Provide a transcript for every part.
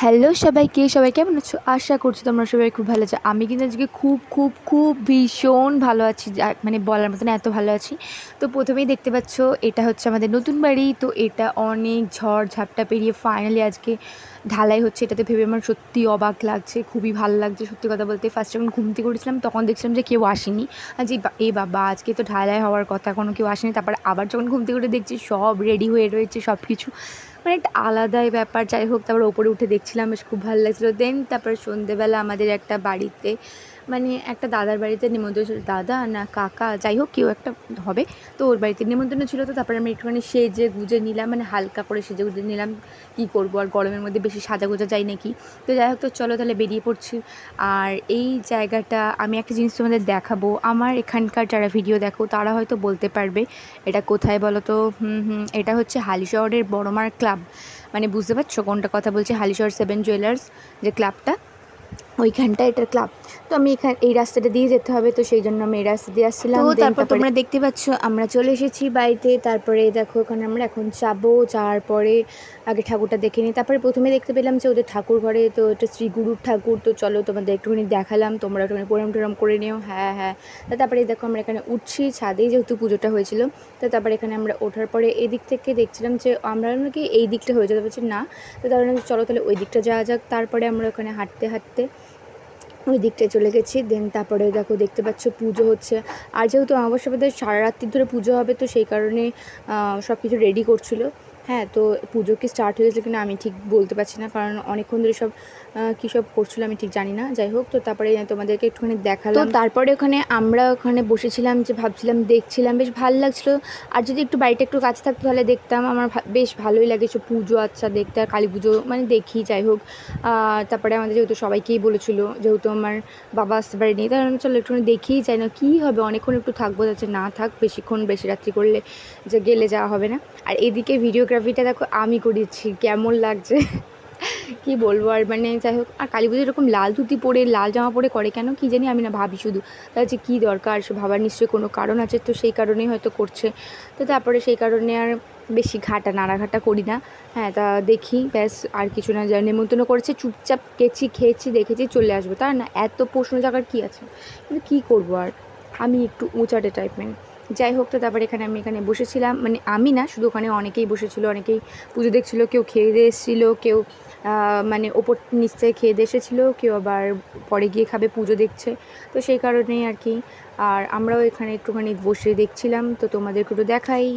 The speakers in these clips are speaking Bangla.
হ্যালো সবাইকে, সবাই কেমন আছো? আশা করছি তোমরা সবাই খুব ভালো আছো। আমি কিন্তু আজকে খুব খুব খুব ভীষণ ভালো আছি, মানে বলার মতন এত ভালো আছি। তো প্রথমেই দেখতে পাচ্ছ এটা হচ্ছে আমাদের নতুন বাড়ি। তো এটা অনেক ঝড় ঝাপটা পেরিয়ে ফাইনালি আজকে ঢালাই হচ্ছে। এটাতে ভেবে আমার সত্যি অবাক লাগছে, খুবই ভালো লাগছে। সত্যি কথা বলতে ফার্স্ট যখন ঘুম থেকে উঠেছিলাম তখন দেখছিলাম যে কেউ আসেনি, আর যে এ বাবা আজকে তো ঢালাই হওয়ার কথা, কোনো কেউ আসেনি। তারপর আবার যখন ঘুম থেকে উঠে দেখছি সব রেডি হয়ে রয়েছে, সব কিছু মানে একটা আলাদাই ব্যাপার। যাই হোক, তারপর ওপরে উঠে দেখছিলাম, বেশ খুব ভালো লাগছিলো। দেন তারপরে সন্ধেবেলা আমাদের একটা বাড়িতে, মানে একটা দাদার বাড়িতে নিমন্ত্রণ ছিল। দাদা না কাকা, যাই হোক কেউ একটা হবে। তো ওর বাড়িতে নিমন্ত্রণ ছিল। তো তারপরে আমি একটুখানি সেজে গুজে নিলাম, মানে হালকা করে সেজে গুজে নিলাম। কী করবো আর, গরমের মধ্যে বেশি সাজা গোজা যায় নাকি। তো যাই হোক, তো চলো তাহলে বেরিয়ে পড়ছি। আর এই জায়গাটা আমি একটা জিনিস তোমাদের দেখাবো। আমার এখানকার যারা ভিডিও দেখো তারা হয়তো বলতে পারবে এটা কোথায় বলো তো। এটা হচ্ছে হালিশহরের বড়মার ক্লাব, মানে বুঝতে পারছো কোনটা কথা বলছি? হালিশহর 7 জুয়েলার্স যে ক্লাবটা, ওইখানটা এটার ক্লাব। তো আমি এই রাস্তাটা দিয়ে যেতে হবে, তো সেই জন্য আমি এই রাস্তা দিয়ে আসছিলাম। তো তারপর তোমরা দেখতে পাচ্ছ আমরা চলে এসেছি বাড়িতে। তারপরে দেখো ওখানে আমরা এখন যাবো, যাওয়ার পরে আগে ঠাকুরটা দেখে নিই। তারপরে প্রথমে দেখতে পেলাম যে ওদের ঠাকুর ঘরে, তো এটা শ্রী গুরুর ঠাকুর। তো চলো তোমাদের একটুখানি দেখালাম, তোমরা একটুখানি প্রণাম টরাম করে নিও। হ্যাঁ হ্যাঁ। তারপরে দেখো আমরা এখানে উঠছি ছাদেই, যেহেতু পুজোটা হয়েছিল। তো তারপরে এখানে আমরা ওঠার পরে এদিক থেকে দেখছিলাম যে আমরা নাকি এই দিকটা হয়ে যেতে পারছি না। তো তারপরে চলো তাহলে ওই দিকটা যাওয়া যাক। তারপরে আমরা ওখানে হাঁটতে হাঁটতে ওই দিকটায় চলে গেছি। দেন তারপরে দেখো দেখতে পাচ্ছ পুজো হচ্ছে। আর যেহেতু অমাবস্যাবাদের সারা রাত্রি ধরে পুজো হবে, তো সেই কারণে সব কিছু রেডি করছিলো। হ্যাঁ, তো পুজো কি স্টার্ট হয়েছে কিনা আমি ঠিক বলতে পারছি না, কারণ অনেকক্ষণ ধরে সব কী সব করছিলো আমি ঠিক জানি না। যাই হোক, তো তারপরে তোমাদেরকে একটুখানি দেখালাম। তো তারপরে আমরা ওখানে বসেছিলাম, যে ভাবছিলাম দেখছিলাম, বেশ ভালো লাগছিলো। আর যদি একটু বাড়িটা একটু কাছে থাকতো তাহলে দেখতাম, আমার বেশ ভালোই লাগে সব পুজো আচ্ছা দেখতে। আর কালী পুজো মানে দেখি, যাই হোক। তারপরে আমাদের যেহেতু সবাইকেই বলেছিলো, যেহেতু আমার বাবা আসতে পারেনি, তাহলে আমি চলো একটুখানি দেখেই যাই না কী হবে, অনেকক্ষণ একটু থাকবো। যাচ্ছে না থাক, বেশিক্ষণ বেশি রাত্রি করলে যে গেলে যাওয়া হবে না। আর এদিকে ভিডিওগ্রাফিটা দেখো আমি করেছি, কেমন লাগছে কি বলবো আর, মানে যাই হোক। আর কালী পুজো এরকম লাল ধুতি পরে লাল জামা পরে করে কেন কি জানি, আমি না ভাবি শুধু তাহলে কী দরকার, সে ভাবার নিশ্চয়ই কোনো কারণ আছে, তো সেই কারণেই হয়তো করছে। তো তারপরে সেই কারণে আর বেশি নাড়াঘাটা করি না। হ্যাঁ, তা দেখি ব্যাস, আর কিছু না। যা নেমন্তন্ন করেছে চুপচাপ গেছি, খেয়েছি, দেখেছি, চলে আসবো। তার না এত প্রশ্ন জাগার কী আছে, কিন্তু কী করবো আর, আমি একটু উঁচাটে টাইপের। যাই হোক, তো তারপরে আমি এখানে বসেছিলাম, মানে আমি না শুধু, ওখানে অনেকেই বসেছিল, অনেকেই পুজো দেখছিলো। কেউ খেয়ে দিয়ে এসেছিলো, কেউ মানে ওপর নিচ থেকে খেয়ে দিয়ে এসেছিলো, কেউ আবার পরে গিয়ে খাবে, পুজো দেখছে। তো সেই কারণেই আর কি। আর আমরাও এখানে একটুখানি বসে দেখছিলাম, তো তোমাদেরকে একটু দেখাই।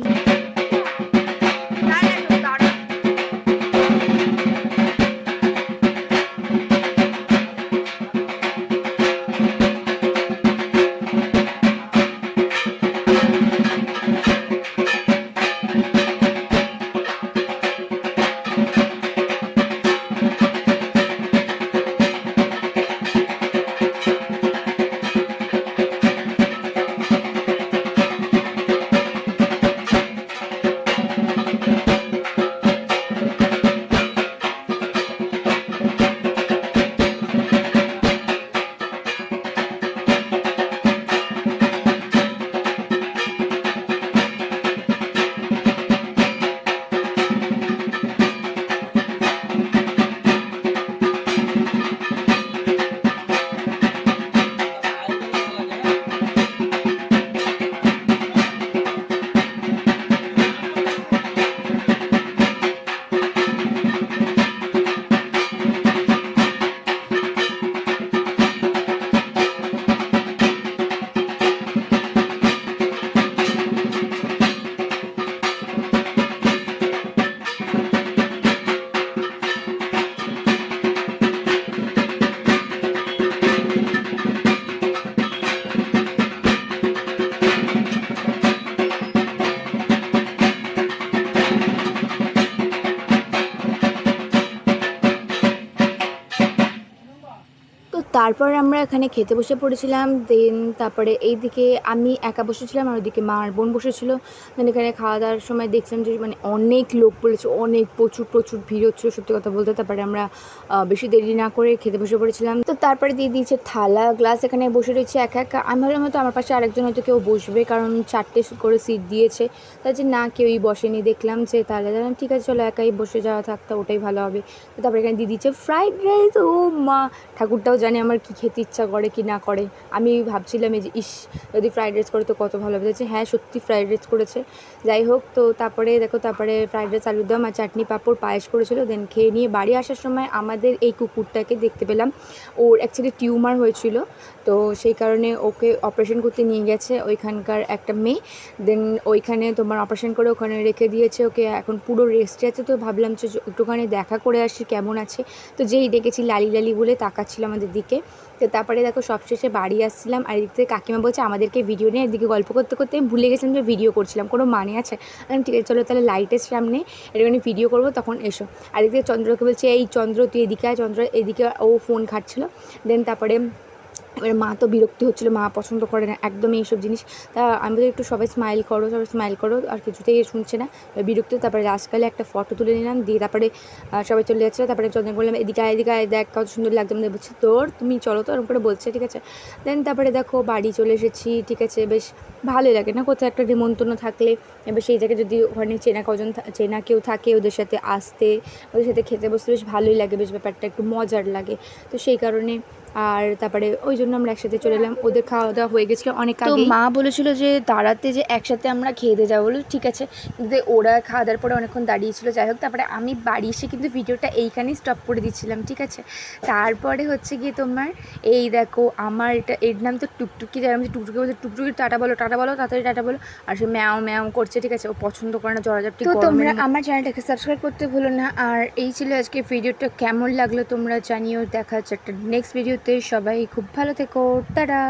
তারপর আমরা এখানে খেতে বসে পড়েছিলাম। দেন তারপরে এইদিকে আমি একা বসেছিলাম আর ওদিকে মা আর বোন বসেছিল। দেন এখানে খাওয়া দাওয়ার সময় দেখছিলাম যে মানে অনেক লোক পড়েছে, অনেক প্রচুর ভিড় হচ্ছিলো সত্যি কথা বলতে। তারপরে আমরা বেশি দেরি না করে খেতে বসে পড়েছিলাম। তো তারপরে দিয়ে দিয়েছে থালা গ্লাস, এখানে বসে রয়েছে একা একা। আমি ভাবলাম হয়তো আমার পাশে আরেকজন হয়তো কেউ বসবে, কারণ 4টে করে সিট দিয়েছে। তাই যে না, কেউই বসেনি। দেখলাম যে তাহলে ঠিক আছে চলো একাই বসে যাওয়া থাকতে, ওটাই ভালো হবে। তো তারপরে এখানে দিয়ে দিচ্ছে ফ্রাইড রাইস। ও মা, ঠাকুরটাও জানে আমার কী খেতে ইচ্ছা করে কি না করে। আমি ভাবছিলাম এই যে ইস, যদি ফ্রাইড রাইস করে তো কত ভালো হবে। হ্যাঁ সত্যি ফ্রাইড রাইস করেছে। যাই হোক, তো তারপরে দেখো, তারপরে ফ্রাইড রাইস, আলুর দম আর চাটনি পাঁপড় পায়েস করেছিল। দেন খেয়ে নিয়ে বাড়ি আসার সময় আমাদের এই কুকুরটাকে দেখতে পেলাম। ওর অ্যাকচুয়ালি টিউমার হয়েছিল, তো সেই কারণে ওকে অপারেশন করতে নিয়ে গেছে ওইখানকার একটা মেয়ে। দেন ওইখানে তোমার অপারেশন করে ওখানে রেখে দিয়েছে ওকে, এখন পুরো রেস্টে আছে। তো ভাবলাম যে একটুখানি দেখা করে আসি কেমন আছে। তো যেই ডেকেছি লালি লালি বলে তাকাচ্ছিল আমাদের দিকে। তো তারপরে দেখো সবশেষে বাড়ি আসছিলাম, আর এদিক থেকে কাকিমা বলছে আমাদেরকে ভিডিও নিয়ে, এদিকে গল্প করতে করতে আমি ভুলে গেছিলাম যে ভিডিও করছিলাম, কোনো মানে আছে। ঠিক আছে চলো তাহলে লাইটের সামনে একটুখানি ভিডিও করবো, তখন এসো। আর এদিকে চন্দ্রকে বলছে এই চন্দ্র তুই এদিকে আয়। চন্দ্র এদিকে, ও ফোন ঘাটছিল। দেন তারপরে এবার মা তো বিরক্তি হচ্ছিলো, মা পছন্দ করে না একদমই এইসব জিনিস। তা আমি বলি একটু সবাই স্মাইল করো, আর কিছুতেই শুনছে না, বিরক্তি। তারপরে লাস্টকালে একটা ফটো তুলে নিলাম, দিয়ে তারপরে সবাই চলে যাচ্ছিলো। তারপরে চন্দ্র বললাম এদিকে আয় দেখ কত সুন্দর লাগছে। আমাদের বলছে তোর, তুমি চলো তো, ওরকম করে বলছে। ঠিক আছে, দেন তারপরে দেখো বাড়ি চলে এসেছি। ঠিক আছে, বেশ ভালোই লাগে না কোথাও একটা নিমন্ত্রণ থাকলে। এবার সেই জায়গায় যদি ওখানে চেনা কেউ থাকে, ওদের সাথে আসতে, ওদের সাথে খেতে বসতে বেশ ভালোই লাগে, বেশ ব্যাপারটা একটু মজার লাগে। তো সেই কারণে আর তারপরে ওই জন্য আমরা একসাথে চলে এলাম। ওদের খাওয়া দাওয়া হয়ে গেছিলো অনেক আগে। মা বলেছিল যে দাঁড়াতে, যে একসাথে আমরা খেয়ে দিয়ে যাবো, বলো ঠিক আছে। কিন্তু ওরা খাওয়া দাওয়ার পরে অনেকক্ষণ দাঁড়িয়েছিল। যাই হোক, তারপরে আমি বাড়ি এসে কিন্তু ভিডিওটা এইখানেই স্টপ করে দিচ্ছিলাম। ঠিক আছে, তারপরে হচ্ছে গিয়ে তোমার এই দেখো, আমার এর নাম তো টুকটুকি। যাই আমি টুকটুকি বলছি, টুকটুকি টাটা বলো তাড়াতাড়ি টাটা বলো। আর সে ম্যাও ম্যাও করছে। ঠিক আছে, ও পছন্দ করে না জড়াজড়ি। তো তোমরা আমার চ্যানেলটাকে সাবস্ক্রাইব করতে ভুলো না। আর এই ছিল আজকে ভিডিওটা, কেমন লাগলো তোমরা জানিও। দেখা হচ্ছে একটা নেক্সট ভিডিওতে। সবাই খুব ভালো থেকো, টাটা।